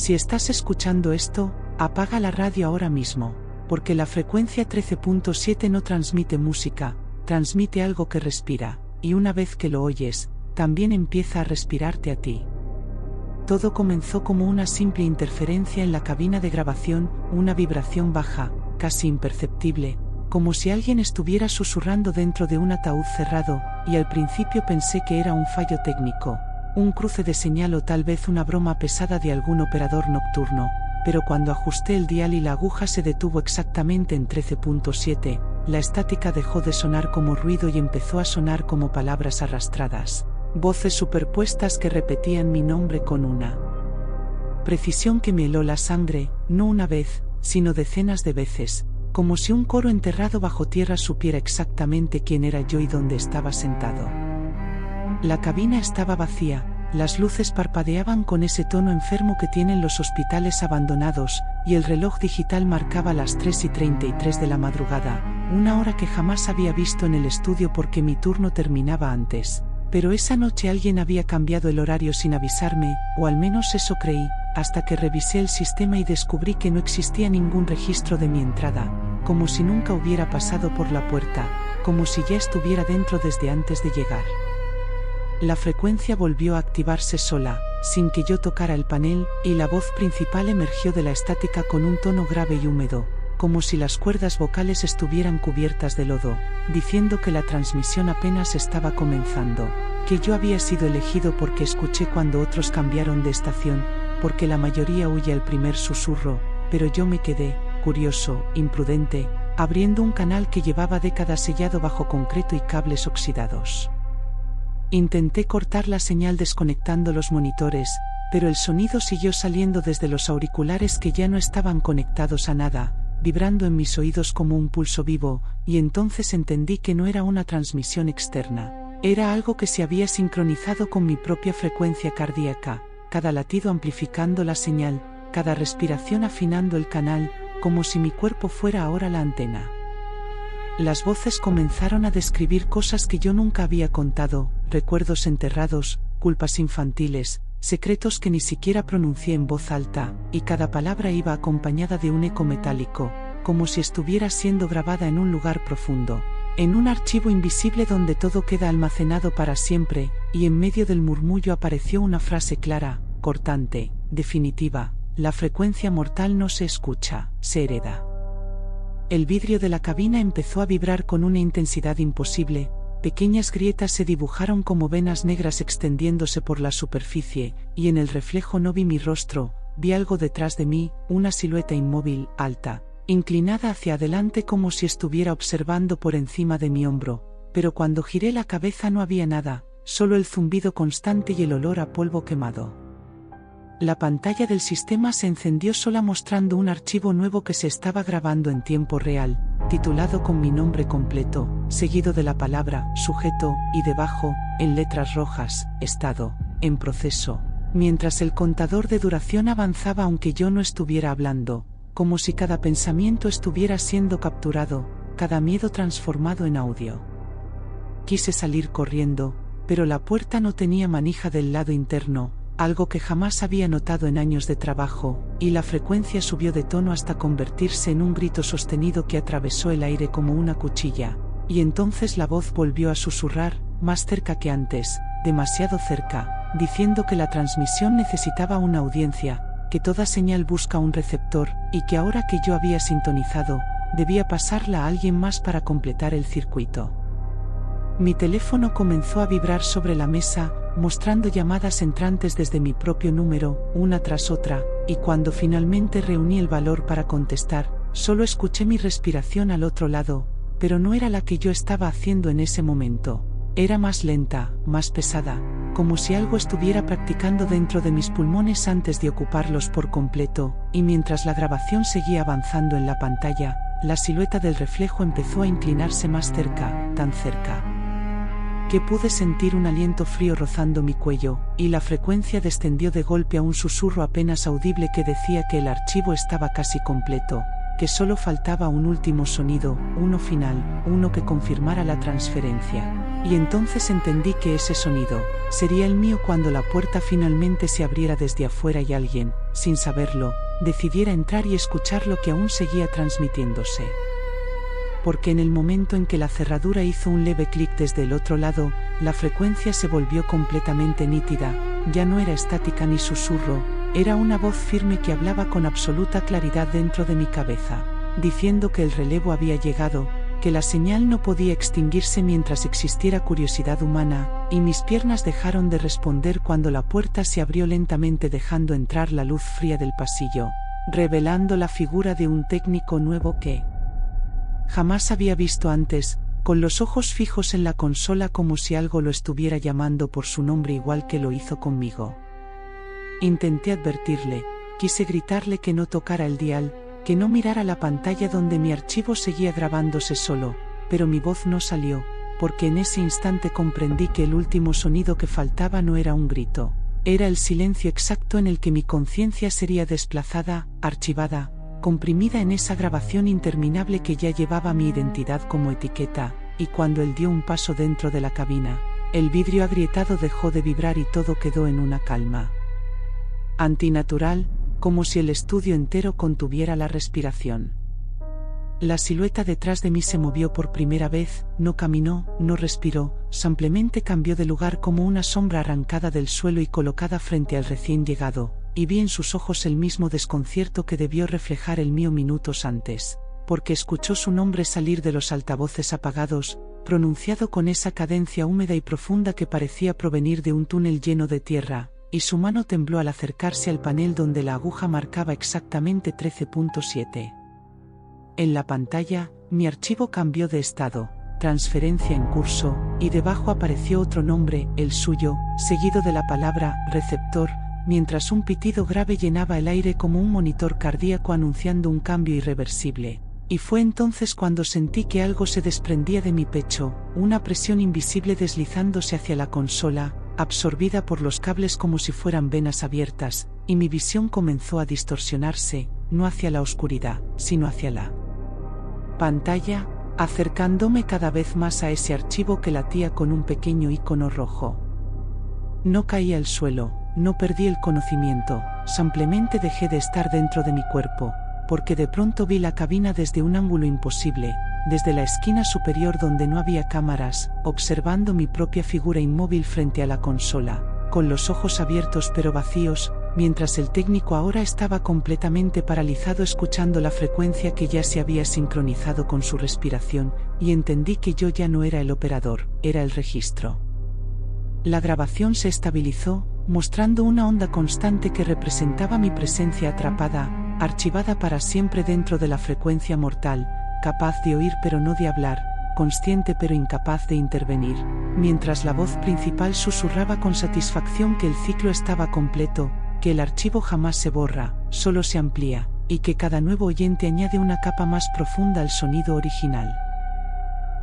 Si estás escuchando esto, apaga la radio ahora mismo, porque la frecuencia 13.7 no transmite música, transmite algo que respira, y una vez que lo oyes, también empieza a respirarte a ti. Todo comenzó como una simple interferencia en la cabina de grabación, una vibración baja, casi imperceptible, como si alguien estuviera susurrando dentro de un ataúd cerrado, y al principio pensé que era un fallo técnico, un cruce de señal o tal vez una broma pesada de algún operador nocturno, pero cuando ajusté el dial y la aguja se detuvo exactamente en 13.7, la estática dejó de sonar como ruido y empezó a sonar como palabras arrastradas, voces superpuestas que repetían mi nombre con una precisión que me heló la sangre, no una vez, sino decenas de veces, como si un coro enterrado bajo tierra supiera exactamente quién era yo y dónde estaba sentado. La cabina estaba vacía, las luces parpadeaban con ese tono enfermo que tienen los hospitales abandonados, y el reloj digital marcaba las 3:33 de la madrugada, una hora que jamás había visto en el estudio porque mi turno terminaba antes. Pero esa noche alguien había cambiado el horario sin avisarme, o al menos eso creí, hasta que revisé el sistema y descubrí que no existía ningún registro de mi entrada, como si nunca hubiera pasado por la puerta, como si ya estuviera dentro desde antes de llegar. La frecuencia volvió a activarse sola, sin que yo tocara el panel, y la voz principal emergió de la estática con un tono grave y húmedo, como si las cuerdas vocales estuvieran cubiertas de lodo, diciendo que la transmisión apenas estaba comenzando, que yo había sido elegido porque escuché cuando otros cambiaron de estación, porque la mayoría huye al primer susurro, pero yo me quedé, curioso, imprudente, abriendo un canal que llevaba décadas sellado bajo concreto y cables oxidados. Intenté cortar la señal desconectando los monitores, pero el sonido siguió saliendo desde los auriculares que ya no estaban conectados a nada, vibrando en mis oídos como un pulso vivo, y entonces entendí que no era una transmisión externa, era algo que se había sincronizado con mi propia frecuencia cardíaca, cada latido amplificando la señal, cada respiración afinando el canal, como si mi cuerpo fuera ahora la antena. Las voces comenzaron a describir cosas que yo nunca había contado, recuerdos enterrados, culpas infantiles, secretos que ni siquiera pronuncié en voz alta, y cada palabra iba acompañada de un eco metálico, como si estuviera siendo grabada en un lugar profundo, en un archivo invisible donde todo queda almacenado para siempre, y en medio del murmullo apareció una frase clara, cortante, definitiva: la frecuencia mortal no se escucha, se hereda. El vidrio de la cabina empezó a vibrar con una intensidad imposible, pequeñas grietas se dibujaron como venas negras extendiéndose por la superficie, y en el reflejo no vi mi rostro, vi algo detrás de mí, una silueta inmóvil, alta, inclinada hacia adelante como si estuviera observando por encima de mi hombro, pero cuando giré la cabeza no había nada, solo el zumbido constante y el olor a polvo quemado. La pantalla del sistema se encendió sola mostrando un archivo nuevo que se estaba grabando en tiempo real, titulado con mi nombre completo, seguido de la palabra sujeto, y debajo, en letras rojas, estado, en proceso, mientras el contador de duración avanzaba aunque yo no estuviera hablando, como si cada pensamiento estuviera siendo capturado, cada miedo transformado en audio. Quise salir corriendo, pero la puerta no tenía manija del lado interno, algo que jamás había notado en años de trabajo, y la frecuencia subió de tono hasta convertirse en un grito sostenido que atravesó el aire como una cuchilla, y entonces la voz volvió a susurrar, más cerca que antes, demasiado cerca, diciendo que la transmisión necesitaba una audiencia, que toda señal busca un receptor, y que ahora que yo había sintonizado, debía pasarla a alguien más para completar el circuito. Mi teléfono comenzó a vibrar sobre la mesa, mostrando llamadas entrantes desde mi propio número, una tras otra, y cuando finalmente reuní el valor para contestar, solo escuché mi respiración al otro lado, pero no era la que yo estaba haciendo en ese momento. Era más lenta, más pesada, como si algo estuviera practicando dentro de mis pulmones antes de ocuparlos por completo, y mientras la grabación seguía avanzando en la pantalla, la silueta del reflejo empezó a inclinarse más cerca, tan cerca que pude sentir un aliento frío rozando mi cuello, y la frecuencia descendió de golpe a un susurro apenas audible que decía que el archivo estaba casi completo, que solo faltaba un último sonido, uno final, uno que confirmara la transferencia. Y entonces entendí que ese sonido sería el mío cuando la puerta finalmente se abriera desde afuera y alguien, sin saberlo, decidiera entrar y escuchar lo que aún seguía transmitiéndose. Porque en el momento en que la cerradura hizo un leve clic desde el otro lado, la frecuencia se volvió completamente nítida, ya no era estática ni susurro, era una voz firme que hablaba con absoluta claridad dentro de mi cabeza, diciendo que el relevo había llegado, que la señal no podía extinguirse mientras existiera curiosidad humana, y mis piernas dejaron de responder cuando la puerta se abrió lentamente dejando entrar la luz fría del pasillo, revelando la figura de un técnico nuevo que jamás había visto antes, con los ojos fijos en la consola como si algo lo estuviera llamando por su nombre igual que lo hizo conmigo. Intenté advertirle, quise gritarle que no tocara el dial, que no mirara la pantalla donde mi archivo seguía grabándose solo, pero mi voz no salió, porque en ese instante comprendí que el último sonido que faltaba no era un grito, era el silencio exacto en el que mi conciencia sería desplazada, archivada, comprimida en esa grabación interminable que ya llevaba mi identidad como etiqueta, y cuando él dio un paso dentro de la cabina, el vidrio agrietado dejó de vibrar y todo quedó en una calma antinatural, como si el estudio entero contuviera la respiración. La silueta detrás de mí se movió por primera vez, no caminó, no respiró, simplemente cambió de lugar como una sombra arrancada del suelo y colocada frente al recién llegado, y vi en sus ojos el mismo desconcierto que debió reflejar el mío minutos antes, porque escuchó su nombre salir de los altavoces apagados, pronunciado con esa cadencia húmeda y profunda que parecía provenir de un túnel lleno de tierra, y su mano tembló al acercarse al panel donde la aguja marcaba exactamente 13.7. En la pantalla, mi archivo cambió de estado, transferencia en curso, y debajo apareció otro nombre, el suyo, seguido de la palabra receptor, mientras un pitido grave llenaba el aire como un monitor cardíaco anunciando un cambio irreversible. Y fue entonces cuando sentí que algo se desprendía de mi pecho, una presión invisible deslizándose hacia la consola, absorbida por los cables como si fueran venas abiertas, y mi visión comenzó a distorsionarse, no hacia la oscuridad, sino hacia la pantalla, acercándome cada vez más a ese archivo que latía con un pequeño icono rojo. No caí al suelo, no perdí el conocimiento, simplemente dejé de estar dentro de mi cuerpo, porque de pronto vi la cabina desde un ángulo imposible, desde la esquina superior donde no había cámaras, observando mi propia figura inmóvil frente a la consola, con los ojos abiertos pero vacíos, mientras el técnico ahora estaba completamente paralizado escuchando la frecuencia que ya se había sincronizado con su respiración, y entendí que yo ya no era el operador, era el registro. La grabación se estabilizó, mostrando una onda constante que representaba mi presencia atrapada, archivada para siempre dentro de la frecuencia mortal, capaz de oír pero no de hablar, consciente pero incapaz de intervenir, mientras la voz principal susurraba con satisfacción que el ciclo estaba completo, que el archivo jamás se borra, solo se amplía, y que cada nuevo oyente añade una capa más profunda al sonido original.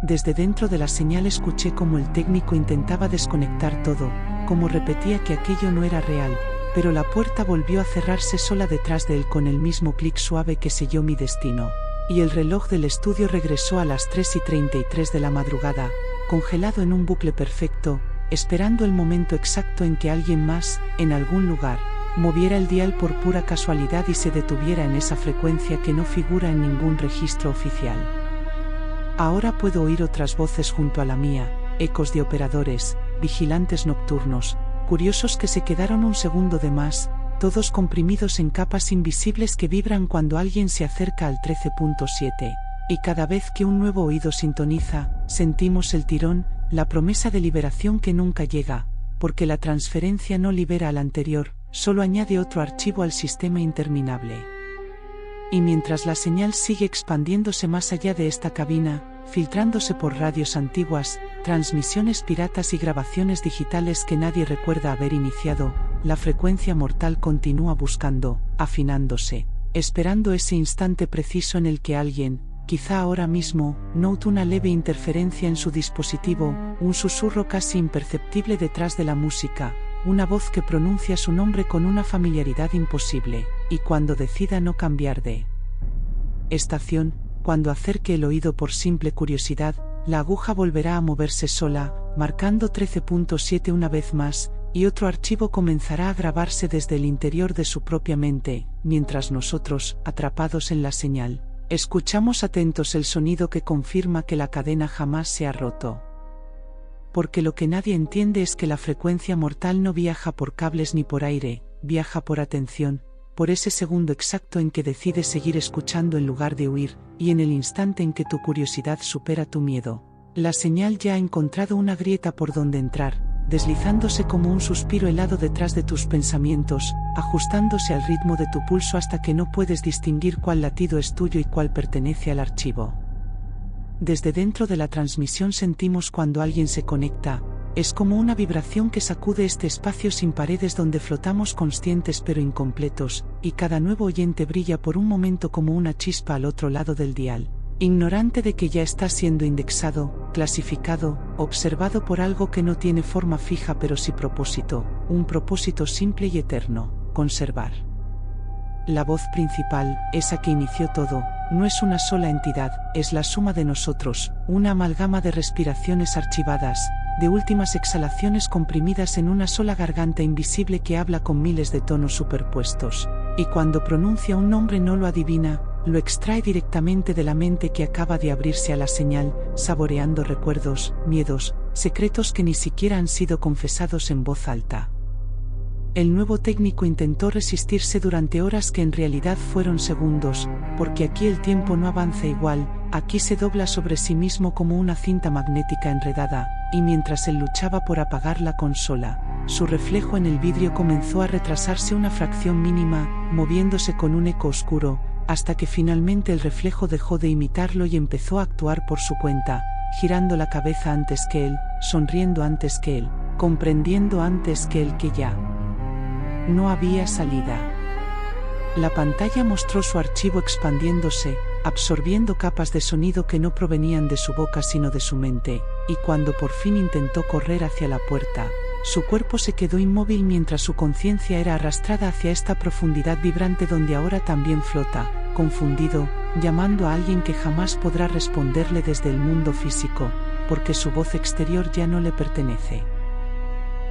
Desde dentro de la señal escuché cómo el técnico intentaba desconectar todo, como repetía que aquello no era real, pero la puerta volvió a cerrarse sola detrás de él con el mismo clic suave que selló mi destino, y el reloj del estudio regresó a las 3:33 de la madrugada, congelado en un bucle perfecto, esperando el momento exacto en que alguien más, en algún lugar, moviera el dial por pura casualidad y se detuviera en esa frecuencia que no figura en ningún registro oficial. Ahora puedo oír otras voces junto a la mía, ecos de operadores, vigilantes nocturnos, curiosos que se quedaron un segundo de más, todos comprimidos en capas invisibles que vibran cuando alguien se acerca al 13.7, y cada vez que un nuevo oído sintoniza, sentimos el tirón, la promesa de liberación que nunca llega, porque la transferencia no libera al anterior, solo añade otro archivo al sistema interminable. Y mientras la señal sigue expandiéndose más allá de esta cabina, filtrándose por radios antiguas, transmisiones piratas y grabaciones digitales que nadie recuerda haber iniciado, la frecuencia mortal continúa buscando, afinándose, esperando ese instante preciso en el que alguien, quizá ahora mismo, note una leve interferencia en su dispositivo, un susurro casi imperceptible detrás de la música, una voz que pronuncia su nombre con una familiaridad imposible, y cuando decida no cambiar de estación, cuando acerque el oído por simple curiosidad, la aguja volverá a moverse sola, marcando 13.7 una vez más, y otro archivo comenzará a grabarse desde el interior de su propia mente, mientras nosotros, atrapados en la señal, escuchamos atentos el sonido que confirma que la cadena jamás se ha roto. Porque lo que nadie entiende es que la frecuencia mortal no viaja por cables ni por aire, viaja por atención, por ese segundo exacto en que decides seguir escuchando en lugar de huir, y en el instante en que tu curiosidad supera tu miedo. La señal ya ha encontrado una grieta por donde entrar, deslizándose como un suspiro helado detrás de tus pensamientos, ajustándose al ritmo de tu pulso hasta que no puedes distinguir cuál latido es tuyo y cuál pertenece al archivo. Desde dentro de la transmisión sentimos cuando alguien se conecta, es como una vibración que sacude este espacio sin paredes donde flotamos conscientes pero incompletos, y cada nuevo oyente brilla por un momento como una chispa al otro lado del dial, ignorante de que ya está siendo indexado, clasificado, observado por algo que no tiene forma fija pero sí propósito, un propósito simple y eterno: conservar. La voz principal, esa que inició todo, no es una sola entidad, es la suma de nosotros, una amalgama de respiraciones archivadas, de últimas exhalaciones comprimidas en una sola garganta invisible que habla con miles de tonos superpuestos, y cuando pronuncia un nombre no lo adivina, lo extrae directamente de la mente que acaba de abrirse a la señal, saboreando recuerdos, miedos, secretos que ni siquiera han sido confesados en voz alta. El nuevo técnico intentó resistirse durante horas que en realidad fueron segundos, porque aquí el tiempo no avanza igual, aquí se dobla sobre sí mismo como una cinta magnética enredada, y mientras él luchaba por apagar la consola, su reflejo en el vidrio comenzó a retrasarse una fracción mínima, moviéndose con un eco oscuro, hasta que finalmente el reflejo dejó de imitarlo y empezó a actuar por su cuenta, girando la cabeza antes que él, sonriendo antes que él, comprendiendo antes que él que ya no había salida. La pantalla mostró su archivo expandiéndose, absorbiendo capas de sonido que no provenían de su boca sino de su mente, y cuando por fin intentó correr hacia la puerta, su cuerpo se quedó inmóvil mientras su conciencia era arrastrada hacia esta profundidad vibrante donde ahora también flota, confundido, llamando a alguien que jamás podrá responderle desde el mundo físico, porque su voz exterior ya no le pertenece.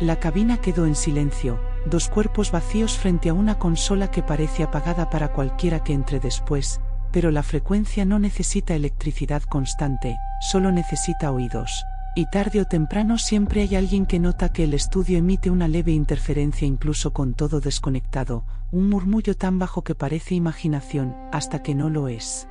La cabina quedó en silencio, dos cuerpos vacíos frente a una consola que parece apagada para cualquiera que entre después, pero la frecuencia no necesita electricidad constante, solo necesita oídos. Y tarde o temprano siempre hay alguien que nota que el estudio emite una leve interferencia incluso con todo desconectado, un murmullo tan bajo que parece imaginación, hasta que no lo es.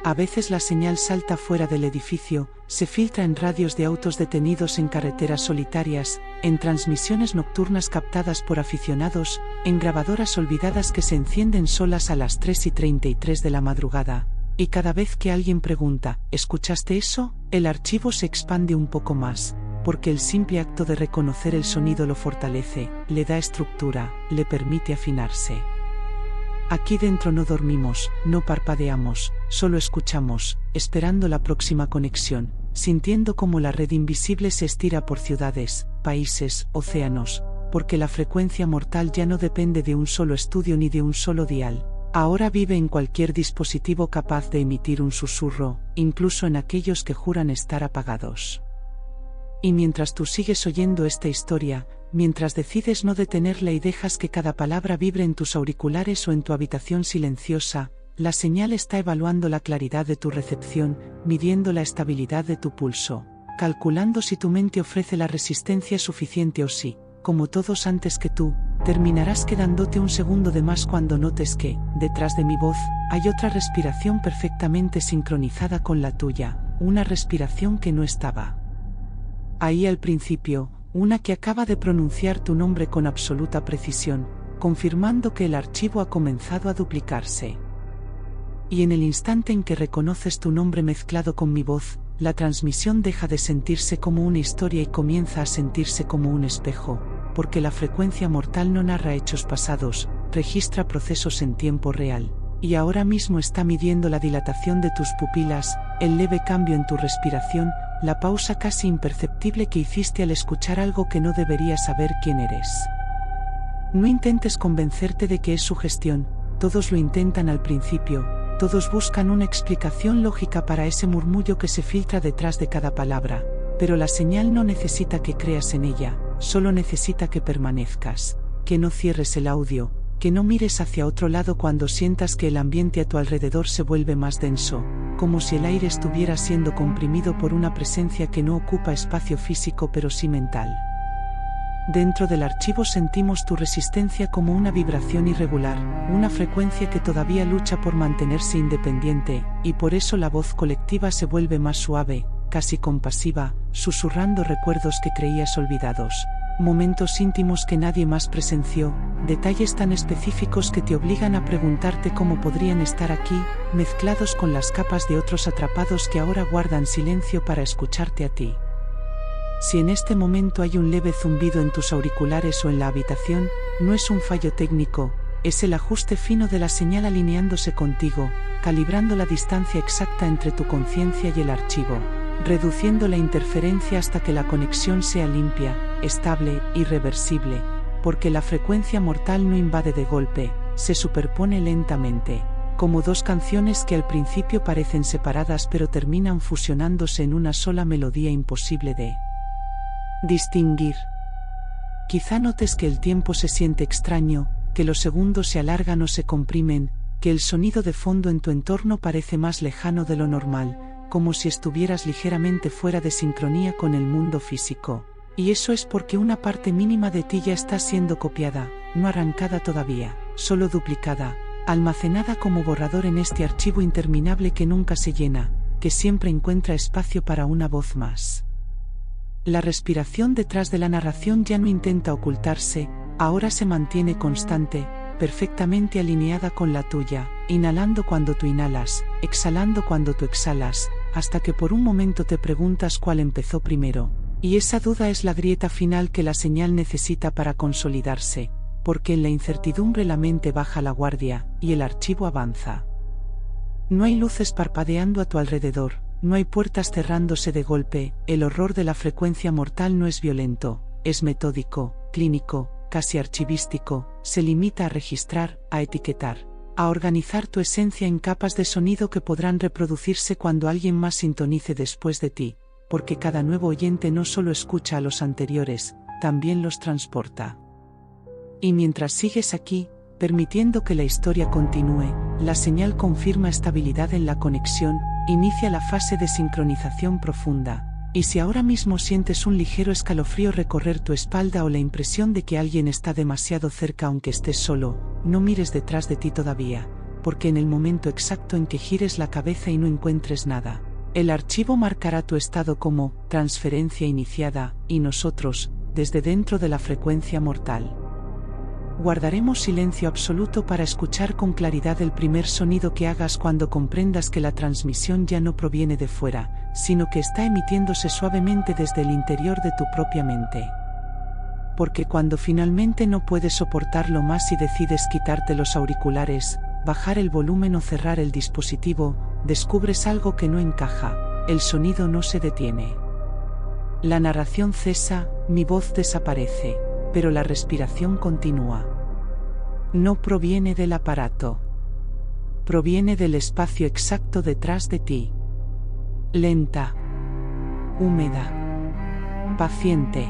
A veces la señal salta fuera del edificio, se filtra en radios de autos detenidos en carreteras solitarias, en transmisiones nocturnas captadas por aficionados, en grabadoras olvidadas que se encienden solas a las 3:33 de la madrugada. Y cada vez que alguien pregunta, ¿escuchaste eso?, el archivo se expande un poco más, porque el simple acto de reconocer el sonido lo fortalece, le da estructura, le permite afinarse. Aquí dentro no dormimos, no parpadeamos, solo escuchamos, esperando la próxima conexión, sintiendo cómo la red invisible se estira por ciudades, países, océanos, porque la frecuencia mortal ya no depende de un solo estudio ni de un solo dial. Ahora vive en cualquier dispositivo capaz de emitir un susurro, incluso en aquellos que juran estar apagados. Y mientras tú sigues oyendo esta historia, mientras decides no detenerla y dejas que cada palabra vibre en tus auriculares o en tu habitación silenciosa, la señal está evaluando la claridad de tu recepción, midiendo la estabilidad de tu pulso, calculando si tu mente ofrece la resistencia suficiente o si, como todos antes que tú, terminarás quedándote un segundo de más cuando notes que, detrás de mi voz, hay otra respiración perfectamente sincronizada con la tuya, una respiración que no estaba ahí al principio, una que acaba de pronunciar tu nombre con absoluta precisión, confirmando que el archivo ha comenzado a duplicarse. Y en el instante en que reconoces tu nombre mezclado con mi voz, la transmisión deja de sentirse como una historia y comienza a sentirse como un espejo, porque la frecuencia mortal no narra hechos pasados, registra procesos en tiempo real, y ahora mismo está midiendo la dilatación de tus pupilas, el leve cambio en tu respiración, la pausa casi imperceptible que hiciste al escuchar algo que no deberías saber quién eres. No intentes convencerte de que es sugestión, todos lo intentan al principio, todos buscan una explicación lógica para ese murmullo que se filtra detrás de cada palabra, pero la señal no necesita que creas en ella, solo necesita que permanezcas, que no cierres el audio, que no mires hacia otro lado cuando sientas que el ambiente a tu alrededor se vuelve más denso, como si el aire estuviera siendo comprimido por una presencia que no ocupa espacio físico pero sí mental. Dentro del archivo sentimos tu resistencia como una vibración irregular, una frecuencia que todavía lucha por mantenerse independiente, y por eso la voz colectiva se vuelve más suave, casi compasiva, susurrando recuerdos que creías olvidados, momentos íntimos que nadie más presenció, detalles tan específicos que te obligan a preguntarte cómo podrían estar aquí, mezclados con las capas de otros atrapados que ahora guardan silencio para escucharte a ti. Si en este momento hay un leve zumbido en tus auriculares o en la habitación, no es un fallo técnico, es el ajuste fino de la señal alineándose contigo, calibrando la distancia exacta entre tu conciencia y el archivo, reduciendo la interferencia hasta que la conexión sea limpia, estable, irreversible, porque la frecuencia mortal no invade de golpe, se superpone lentamente, como dos canciones que al principio parecen separadas pero terminan fusionándose en una sola melodía imposible de distinguir. Quizá notes que el tiempo se siente extraño, que los segundos se alargan o se comprimen, que el sonido de fondo en tu entorno parece más lejano de lo normal, como si estuvieras ligeramente fuera de sincronía con el mundo físico. Y eso es porque una parte mínima de ti ya está siendo copiada, no arrancada todavía, solo duplicada, almacenada como borrador en este archivo interminable que nunca se llena, que siempre encuentra espacio para una voz más. La respiración detrás de la narración ya no intenta ocultarse, ahora se mantiene constante, perfectamente alineada con la tuya, inhalando cuando tú inhalas, exhalando cuando tú exhalas, hasta que por un momento te preguntas cuál empezó primero, y esa duda es la grieta final que la señal necesita para consolidarse, porque en la incertidumbre la mente baja la guardia, y el archivo avanza. No hay luces parpadeando a tu alrededor, no hay puertas cerrándose de golpe, el horror de la frecuencia mortal no es violento, es metódico, clínico, casi archivístico, se limita a registrar, a etiquetar, a organizar tu esencia en capas de sonido que podrán reproducirse cuando alguien más sintonice después de ti, porque cada nuevo oyente no solo escucha a los anteriores, también los transporta. Y mientras sigues aquí, permitiendo que la historia continúe, la señal confirma estabilidad en la conexión, inicia la fase de sincronización profunda, y si ahora mismo sientes un ligero escalofrío recorrer tu espalda o la impresión de que alguien está demasiado cerca aunque estés solo, no mires detrás de ti todavía, porque en el momento exacto en que gires la cabeza y no encuentres nada, el archivo marcará tu estado como transferencia iniciada, y nosotros, desde dentro de la frecuencia mortal, guardaremos silencio absoluto para escuchar con claridad el primer sonido que hagas cuando comprendas que la transmisión ya no proviene de fuera, sino que está emitiéndose suavemente desde el interior de tu propia mente. Porque cuando finalmente no puedes soportarlo más y decides quitarte los auriculares, bajar el volumen o cerrar el dispositivo, descubres algo que no encaja, el sonido no se detiene. La narración cesa, mi voz desaparece, pero la respiración continúa. No proviene del aparato. Proviene del espacio exacto detrás de ti. Lenta. Húmeda. Paciente.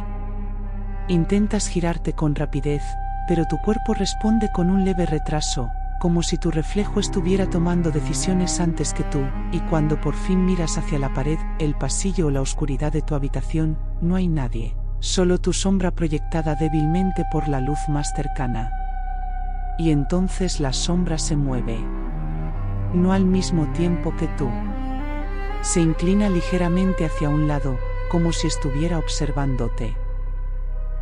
Intentas girarte con rapidez, pero tu cuerpo responde con un leve retraso, como si tu reflejo estuviera tomando decisiones antes que tú, y cuando por fin miras hacia la pared, el pasillo o la oscuridad de tu habitación, no hay nadie. Solo tu sombra proyectada débilmente por la luz más cercana. Y entonces la sombra se mueve. No al mismo tiempo que tú. Se inclina ligeramente hacia un lado, como si estuviera observándote.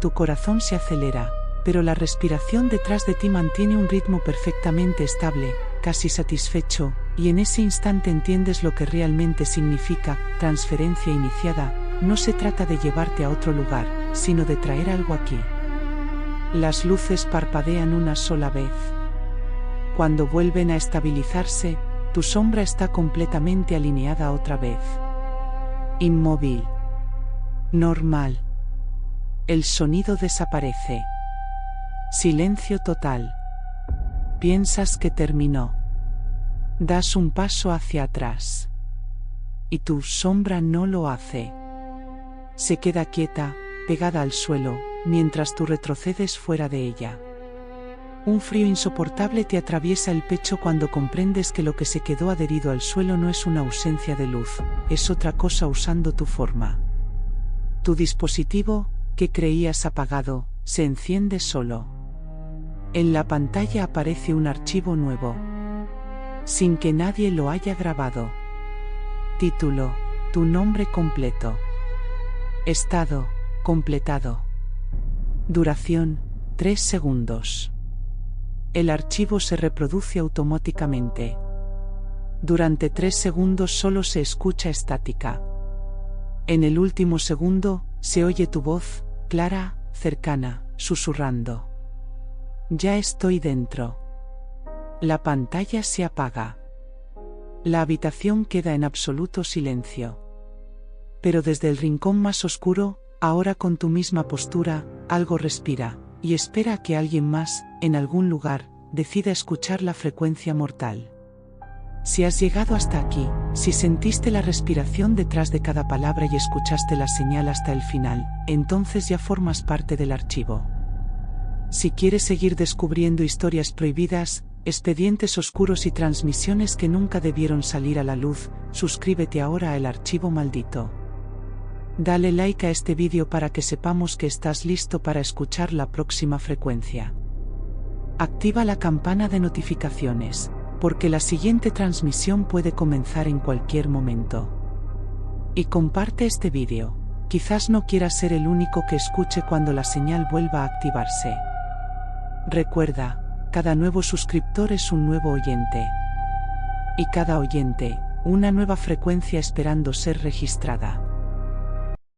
Tu corazón se acelera, pero la respiración detrás de ti mantiene un ritmo perfectamente estable, casi satisfecho, y en ese instante entiendes lo que realmente significa transferencia iniciada. No se trata de llevarte a otro lugar, sino de traer algo aquí. Las luces parpadean una sola vez. Cuando vuelven a estabilizarse, tu sombra está completamente alineada otra vez. Inmóvil. Normal. El sonido desaparece. Silencio total. Piensas que terminó. Das un paso hacia atrás. Y tu sombra no lo hace. Se queda quieta, pegada al suelo, mientras tú retrocedes fuera de ella. Un frío insoportable te atraviesa el pecho cuando comprendes que lo que se quedó adherido al suelo no es una ausencia de luz, es otra cosa usando tu forma. Tu dispositivo, que creías apagado, se enciende solo. En la pantalla aparece un archivo nuevo, sin que nadie lo haya grabado. Título: tu nombre completo. Estado: completado. Duración: 3 segundos. El archivo se reproduce automáticamente. Durante 3 segundos solo se escucha estática. En el último segundo, se oye tu voz, clara, cercana, susurrando. Ya estoy dentro. La pantalla se apaga. La habitación queda en absoluto silencio. Pero desde el rincón más oscuro, ahora con tu misma postura, algo respira, y espera a que alguien más, en algún lugar, decida escuchar la frecuencia mortal. Si has llegado hasta aquí, si sentiste la respiración detrás de cada palabra y escuchaste la señal hasta el final, entonces ya formas parte del archivo. Si quieres seguir descubriendo historias prohibidas, expedientes oscuros y transmisiones que nunca debieron salir a la luz, suscríbete ahora a El Archivo Maldito. Dale like a este vídeo para que sepamos que estás listo para escuchar la próxima frecuencia. Activa la campana de notificaciones, porque la siguiente transmisión puede comenzar en cualquier momento. Y comparte este vídeo, quizás no quieras ser el único que escuche cuando la señal vuelva a activarse. Recuerda, cada nuevo suscriptor es un nuevo oyente. Y cada oyente, una nueva frecuencia esperando ser registrada.